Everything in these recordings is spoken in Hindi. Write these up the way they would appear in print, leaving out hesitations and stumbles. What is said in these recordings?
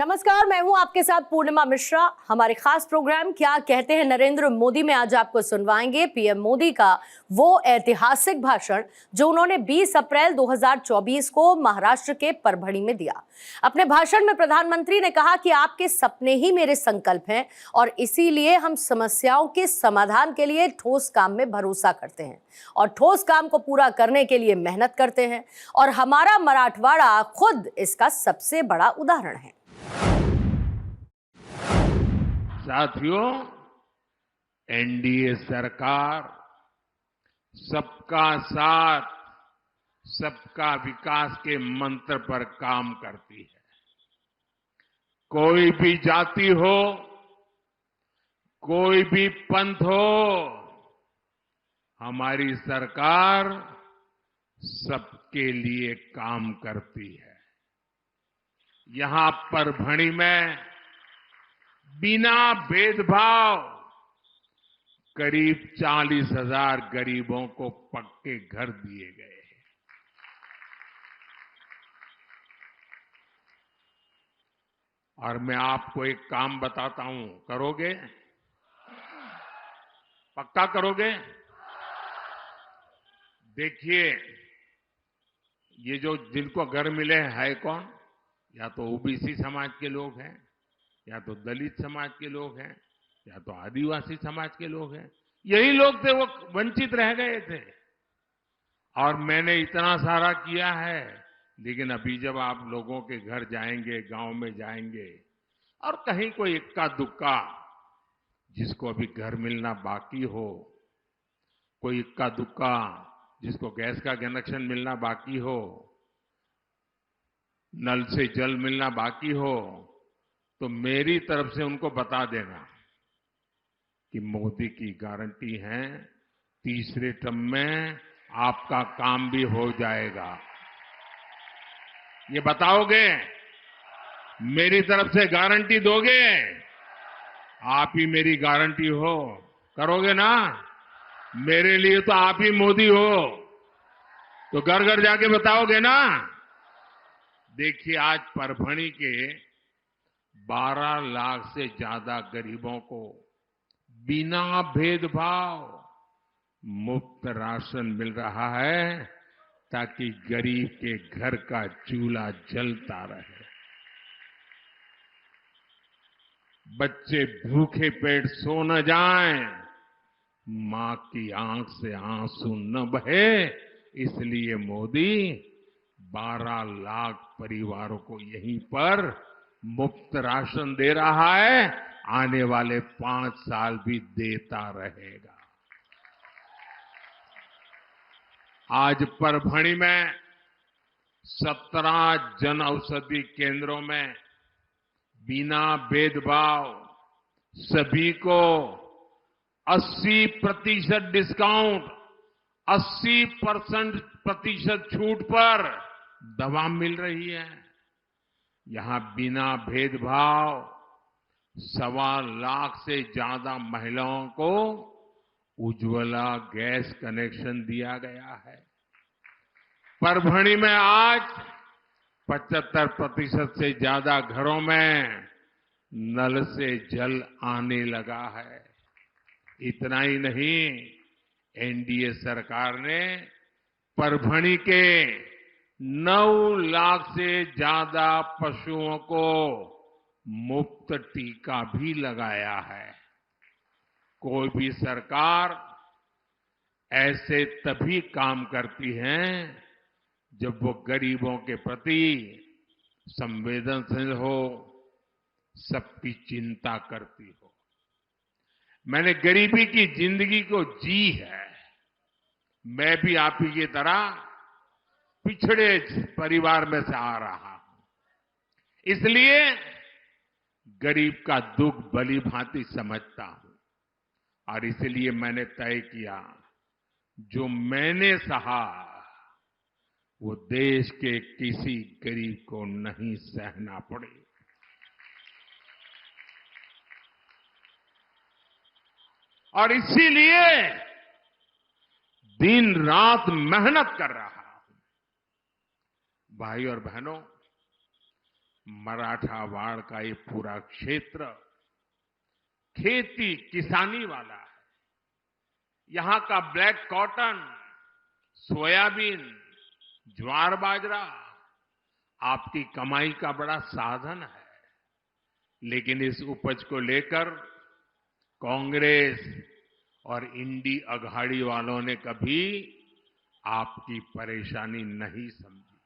नमस्कार, मैं हूं आपके साथ पूर्णिमा मिश्रा। हमारे खास प्रोग्राम क्या कहते हैं नरेंद्र मोदी में आज आपको सुनवाएंगे पीएम मोदी का वो ऐतिहासिक भाषण जो उन्होंने 20 अप्रैल 2024 को महाराष्ट्र के परभणी में दिया। अपने भाषण में प्रधानमंत्री ने कहा कि आपके सपने ही मेरे संकल्प हैं और इसीलिए हम समस्याओं के समाधान के लिए ठोस काम में भरोसा करते हैं और ठोस काम को पूरा करने के लिए मेहनत करते हैं और हमारा मराठवाड़ा खुद इसका सबसे बड़ा उदाहरण है। साथियों, एनडीए सरकार सबका साथ, सबका विकास के मंत्र पर काम करती है। कोई भी जाति हो, कोई भी पंथ हो, हमारी सरकार सबके लिए काम करती है। यहां परभणी में बिना भेदभाव करीब 40,000 गरीबों को पक्के घर दिए गए हैं। और मैं आपको एक काम बताता हूं, करोगे? पक्का करोगे? देखिए, ये जो जिनको घर मिले है कौन? या तो ओबीसी समाज के लोग हैं, या तो दलित समाज के लोग हैं, या तो आदिवासी समाज के लोग हैं। यही लोग थे, वो वंचित रह गए थे। और मैंने इतना सारा किया है, लेकिन अभी जब आप लोगों के घर जाएंगे, गांव में जाएंगे और कहीं कोई इक्का दुक्का जिसको अभी घर मिलना बाकी हो, कोई इक्का दुक्का जिसको गैस का कनेक्शन मिलना बाकी हो, नल से जल मिलना बाकी हो, तो मेरी तरफ से उनको बता देना कि मोदी की गारंटी है, तीसरे टर्म में आपका काम भी हो जाएगा। ये बताओगे? मेरी तरफ से गारंटी दोगे? आप ही मेरी गारंटी हो, करोगे ना? मेरे लिए तो आप ही मोदी हो, तो घर घर जाके बताओगे ना? देखिए, आज परभणी के 12 लाख से ज्यादा गरीबों को बिना भेदभाव मुफ्त राशन मिल रहा है, ताकि गरीब के घर का चूल्हा जलता रहे, बच्चे भूखे पेट सो न जाएं, मां की आंख से आंसू न बहे। इसलिए मोदी 12 लाख परिवारों को यहीं पर मुफ्त राशन दे रहा है, आने वाले 5 साल भी देता रहेगा। आज परभणी में 17 जन औषधि केंद्रों में बिना भेदभाव सभी को 80% डिस्काउंट, 80% छूट पर दवा मिल रही है। यहां बिना भेदभाव 1.25 लाख से ज्यादा महिलाओं को उज्ज्वला गैस कनेक्शन दिया गया है। परभणी में आज 75% से ज्यादा घरों में नल से जल आने लगा है। इतना ही नहीं, एनडीए सरकार ने परभणी के 9 लाख से ज्यादा पशुओं को मुफ्त टीका भी लगाया है। कोई भी सरकार ऐसे तभी काम करती है जब वो गरीबों के प्रति संवेदनशील हो, सबकी चिंता करती हो। मैंने गरीबी की जिंदगी को जी है। मैं भी आप ही की तरह पिछड़े परिवार में से आ रहा हूं, इसलिए गरीब का दुख भली भांति समझता हूं। और इसलिए मैंने तय किया, जो मैंने सहा वो देश के किसी गरीब को नहीं सहना पड़े। और इसीलिए दिन रात मेहनत कर रहा हूं। भाई और बहनों, मराठावाड़ का ये पूरा क्षेत्र खेती किसानी वाला है। यहां का ब्लैक कॉटन, सोयाबीन, ज्वार बाजरा आपकी कमाई का बड़ा साधन है। लेकिन इस उपज को लेकर कांग्रेस और इंडी अघाड़ी वालों ने कभी आपकी परेशानी नहीं समझी।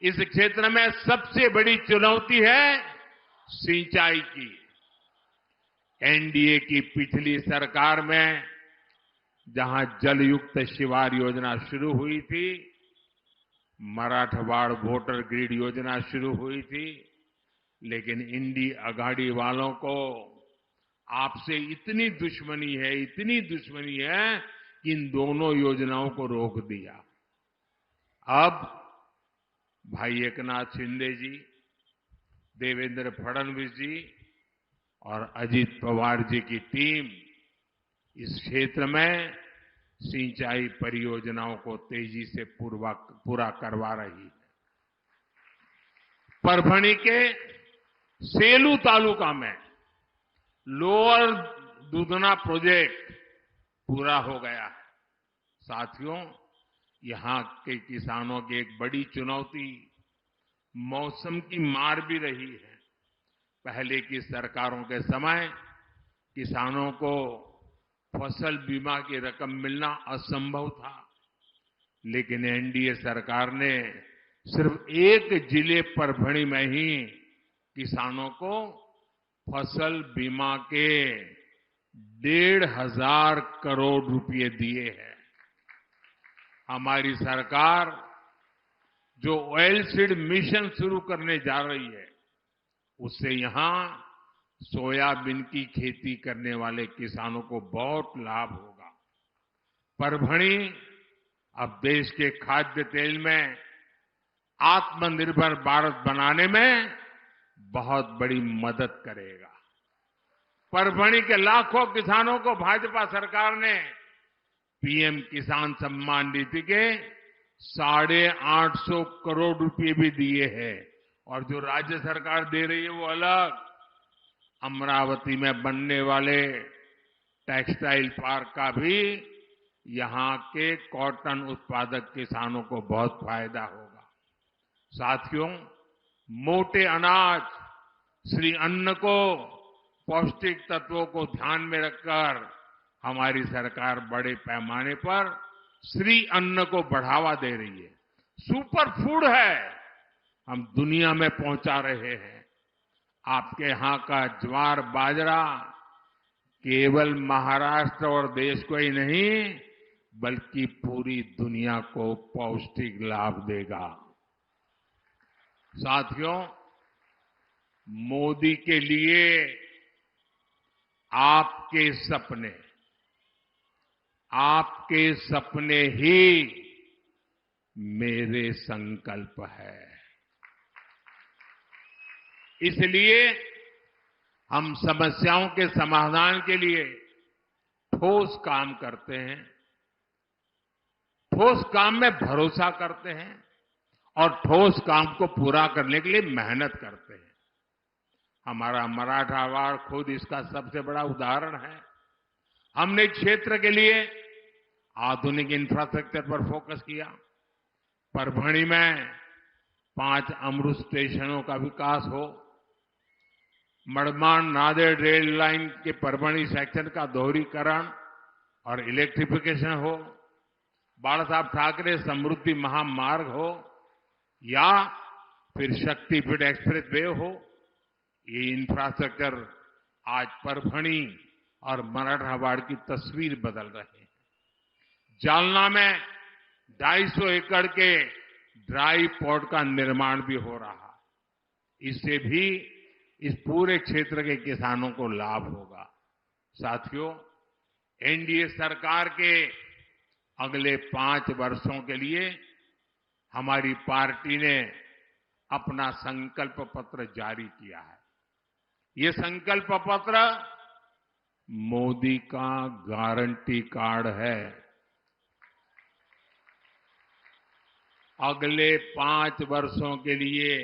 इस क्षेत्र में सबसे बड़ी चुनौती है सिंचाई की। एनडीए की पिछली सरकार में जहां जलयुक्त शिवार योजना शुरू हुई थी, मराठवाड़ वोटर ग्रिड योजना शुरू हुई थी, लेकिन इंडी अघाड़ी वालों को आपसे इतनी दुश्मनी है कि इन दोनों योजनाओं को रोक दिया। अब भाई एकनाथ शिंदे जी, देवेंद्र फडणवीस जी और अजित पवार जी की टीम इस क्षेत्र में सिंचाई परियोजनाओं को तेजी से पूरा करवा रही है। परभणी के सेलू तालुका में लोअर दूधना प्रोजेक्ट पूरा हो गया है। साथियों, यहां के किसानों की एक बड़ी चुनौती मौसम की मार भी रही है। पहले की सरकारों के समय किसानों को फसल बीमा की रकम मिलना असंभव था, लेकिन एनडीए सरकार ने सिर्फ एक जिले परभणी में ही किसानों को फसल बीमा के 1,500 करोड़ रुपए दिए हैं। हमारी सरकार जो ऑयल सीड मिशन शुरू करने जा रही है, उससे यहां सोयाबीन की खेती करने वाले किसानों को बहुत लाभ होगा। परभणी अब देश के खाद्य तेल में आत्मनिर्भर भारत बनाने में बहुत बड़ी मदद करेगा। परभणी के लाखों किसानों को भाजपा सरकार ने पीएम किसान सम्मान निधि के 850 करोड़ रुपए भी दिए हैं, और जो राज्य सरकार दे रही है वो अलग। अमरावती में बनने वाले टेक्सटाइल पार्क का भी यहां के कॉटन उत्पादक किसानों को बहुत फायदा होगा। साथियों, मोटे अनाज श्री अन्न को पौष्टिक तत्वों को ध्यान में रखकर हमारी सरकार बड़े पैमाने पर श्री अन्न को बढ़ावा दे रही है। सुपर फूड है, हम दुनिया में पहुंचा रहे हैं। आपके यहां का ज्वार बाजरा केवल महाराष्ट्र और देश को ही नहीं बल्कि पूरी दुनिया को पौष्टिक लाभ देगा। साथियों, मोदी के लिए आपके सपने ही मेरे संकल्प है। इसलिए हम समस्याओं के समाधान के लिए ठोस काम करते हैं, ठोस काम में भरोसा करते हैं और ठोस काम को पूरा करने के लिए मेहनत करते हैं। हमारा मराठावाड़ खुद इसका सबसे बड़ा उदाहरण है। हमने क्षेत्र के लिए आधुनिक इंफ्रास्ट्रक्चर पर फोकस किया। परभणी में 5 अमृत स्टेशनों का विकास हो, मड़मान नांदेड़ रेल लाइन के परभणी सेक्शन का दोहरीकरण और इलेक्ट्रिफिकेशन हो, बाला साहब ठाकरे समृद्धि महामार्ग हो या फिर शक्तिपीठ एक्सप्रेस वे हो, ये इंफ्रास्ट्रक्चर आज परभणी और मराठावाड़ की तस्वीर बदल रहे हैं। जालना में 250 एकड़ के ड्राई पोर्ट का निर्माण भी हो रहा है। इससे भी इस पूरे क्षेत्र के किसानों को लाभ होगा। साथियों, एनडीए सरकार के अगले 5 वर्षों के लिए हमारी पार्टी ने अपना संकल्प पत्र जारी किया है। ये संकल्प पत्र मोदी का गारंटी कार्ड है। अगले 5 वर्षों के लिए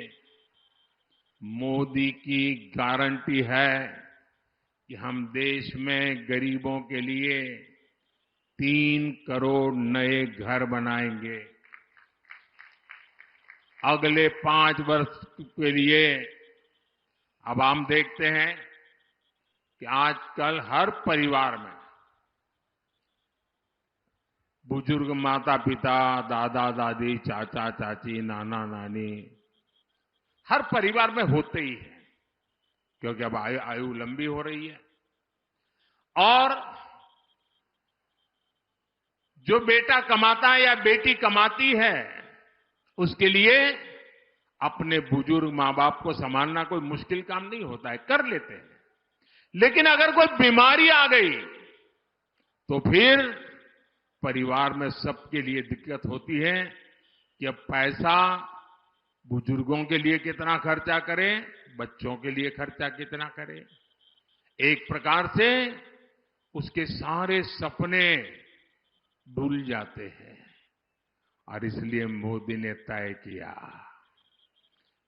मोदी की गारंटी है कि हम देश में गरीबों के लिए 3 करोड़ नए घर बनाएंगे। अगले 5 वर्ष के लिए अब हम देखते हैं कि आजकल हर परिवार में बुजुर्ग माता पिता, दादा दादी, चाचा चाची, नाना नानी हर परिवार में होते ही हैं, क्योंकि अब आयु लंबी हो रही है। और जो बेटा कमाता है या बेटी कमाती है, उसके लिए अपने बुजुर्ग मां बाप को संभालना कोई मुश्किल काम नहीं होता है, कर लेते हैं। लेकिन अगर कोई बीमारी आ गई तो फिर परिवार में सबके लिए दिक्कत होती है कि अब पैसा बुजुर्गों के लिए कितना खर्चा करें, बच्चों के लिए खर्चा कितना करें। एक प्रकार से उसके सारे सपने डूल जाते हैं। और इसलिए मोदी ने तय किया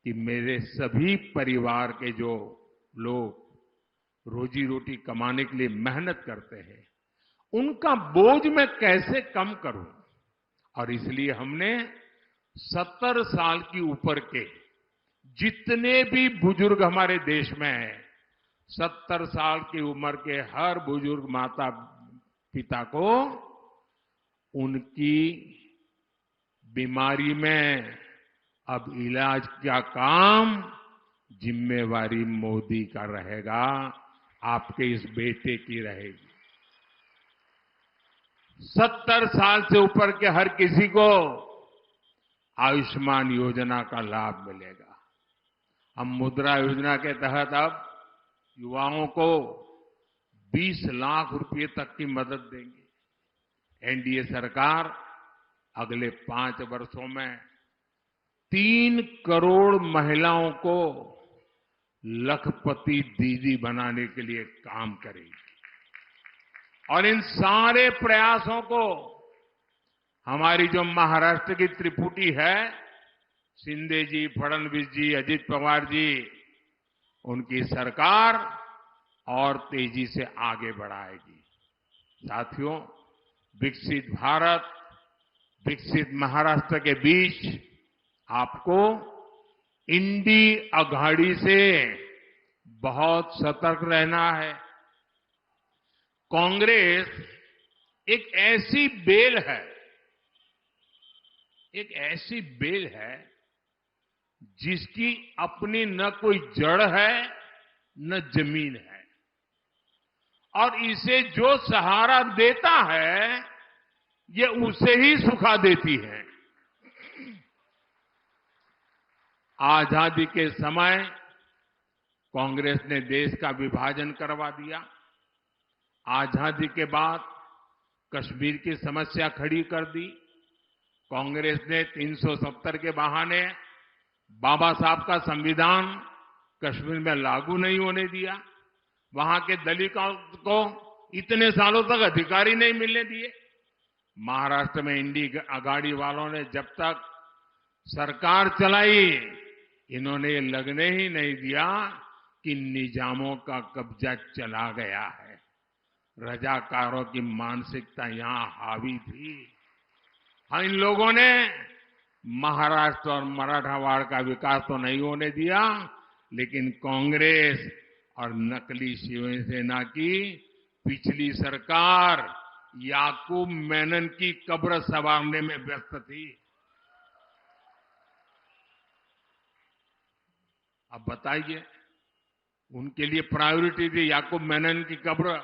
कि मेरे सभी परिवार के जो लोग रोजी रोटी कमाने के लिए मेहनत करते हैं, उनका बोझ मैं कैसे कम करूं। और इसलिए हमने 70 साल की ऊपर के जितने भी बुजुर्ग हमारे देश में हैं, 70 साल की उम्र के हर बुजुर्ग माता पिता को उनकी बीमारी में अब इलाज का काम जिम्मेवारी मोदी का रहेगा, आपके इस बेटे की रहेगी। 70 साल से ऊपर के हर किसी को आयुष्मान योजना का लाभ मिलेगा। हम मुद्रा योजना के तहत अब युवाओं को 20 लाख रुपए तक की मदद देंगे। एनडीए सरकार अगले 5 वर्षों में 3 करोड़ महिलाओं को लखपति दीदी बनाने के लिए काम करेगी। और इन सारे प्रयासों को हमारी जो महाराष्ट्र की त्रिपुटी है, शिंदे जी, फडणवीस जी, अजित पवार जी, उनकी सरकार और तेजी से आगे बढ़ाएगी। साथियों, विकसित भारत, विकसित महाराष्ट्र के बीच आपको इंडी अघाड़ी से बहुत सतर्क रहना है। कांग्रेस एक ऐसी बेल है जिसकी अपनी न कोई जड़ है न जमीन है, और इसे जो सहारा देता है ये उसे ही सुखा देती है। आजादी के समय कांग्रेस ने देश का विभाजन करवा दिया। आजादी के बाद कश्मीर की समस्या खड़ी कर दी। कांग्रेस ने 370 के बहाने बाबा साहब का संविधान कश्मीर में लागू नहीं होने दिया। वहां के दलितों को इतने सालों तक अधिकार ही नहीं मिलने दिए। महाराष्ट्र में इंडी अघाड़ी वालों ने जब तक सरकार चलाई, इन्होंने ये लगने ही नहीं दिया कि निजामों का कब्जा चला गया है। रजाकारों की मानसिकता यहां हावी थी। हाँ, इन लोगों ने महाराष्ट्र और मराठवाड़ का विकास तो नहीं होने दिया, लेकिन कांग्रेस और नकली शिवसेना की पिछली सरकार याकूब मेनन की कब्र संवारने में व्यस्त थी। अब बताइए, उनके लिए प्रायोरिटी थी याकूब मेनन की कब्र